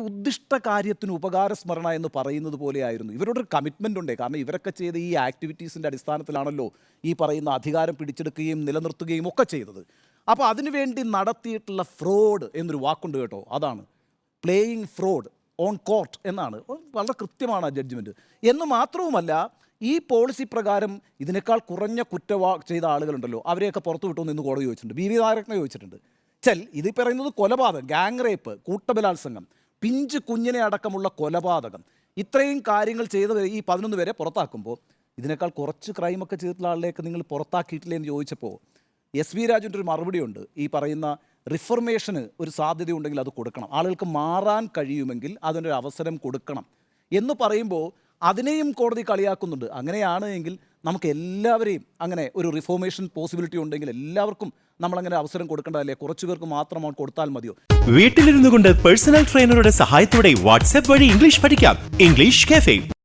ഉദ്ദിഷ്ട കാര്യത്തിന് ഉപകാരസ്മരണ എന്ന് പറയുന്നത് പോലെയായിരുന്നു. ഇവരോടൊരു കമ്മിറ്റ്മെൻ്റ് ഉണ്ട്. കാരണം ഇവരൊക്കെ ചെയ്ത ഈ ആക്ടിവിറ്റീസിൻ്റെ അടിസ്ഥാനത്തിലാണല്ലോ ഈ പറയുന്ന അധികാരം പിടിച്ചെടുക്കുകയും നിലനിർത്തുകയും ഒക്കെ ചെയ്തത്. അപ്പോൾ അതിനുവേണ്ടി നടത്തിയിട്ടുള്ള ഫ്രോഡ് എന്നൊരു വാക്കുണ്ട് കേട്ടോ, അതാണ് പ്ലേയിങ് ഫ്രോഡ് ഓൺ കോർട്ട് എന്നാണ്. വളരെ കൃത്യമാണ് ആ ജഡ്ജ്മെൻറ്റ്. എന്ന് മാത്രവുമല്ല, ഈ പോളിസി പ്രകാരം ഇതിനേക്കാൾ കുറഞ്ഞ ചെയ്ത ആളുകളുണ്ടല്ലോ, അവരെയൊക്കെ പുറത്തു വിട്ടു എന്ന് കോടതി ചോദിച്ചിട്ടുണ്ട്. ബി വി നാരായണനെ ചോദിച്ചിട്ടുണ്ട്. ഇത് പറയുന്നത് കൊലപാതകം, ഗാങ് റേപ്പ്, കൂട്ടബലാത്സംഗം, പിഞ്ച് കുഞ്ഞിനെ അടക്കമുള്ള കൊലപാതകം, ഇത്രയും കാര്യങ്ങൾ ചെയ്ത് ഈ 11 പേരെ പുറത്താക്കുമ്പോൾ ഇതിനേക്കാൾ കുറച്ച് ക്രൈമൊക്കെ ചെയ്തിട്ടുള്ള ആളിലേക്ക് നിങ്ങൾ പുറത്താക്കിയിട്ടില്ലേ എന്ന് ചോദിച്ചപ്പോൾ എസ് വി രാജുവിൻ്റെ ഒരു മറുപടിയുണ്ട്. ഈ പറയുന്ന റിഫർമേഷന് ഒരു സാധ്യതയുണ്ടെങ്കിൽ അത് കൊടുക്കണം, ആളുകൾക്ക് മാറാൻ കഴിയുമെങ്കിൽ അതിനൊരു അവസരം കൊടുക്കണം എന്ന് പറയുമ്പോൾ അതിനെയും കോടതി കളിയാക്കുന്നുണ്ട്. അങ്ങനെയാണ് എങ്കിൽ നമുക്ക് എല്ലാവരെയും അങ്ങനെ ഒരു റിഫോർമേഷൻ പോസിബിലിറ്റി ഉണ്ടെങ്കിൽ എല്ലാവർക്കും നമ്മളങ്ങനെ അവസരം കൊടുക്കേണ്ടതല്ലേ? കുറച്ചു പേർക്ക് മാത്രം കൊടുത്താൽ മതിയോ? വീട്ടിലിരുന്നു കൊണ്ട് പേഴ്സണൽ ട്രെയിനറുടെ സഹായത്തോടെ വാട്സ്ആപ്പ് വഴി ഇംഗ്ലീഷ് പഠിക്കാം. English cafe.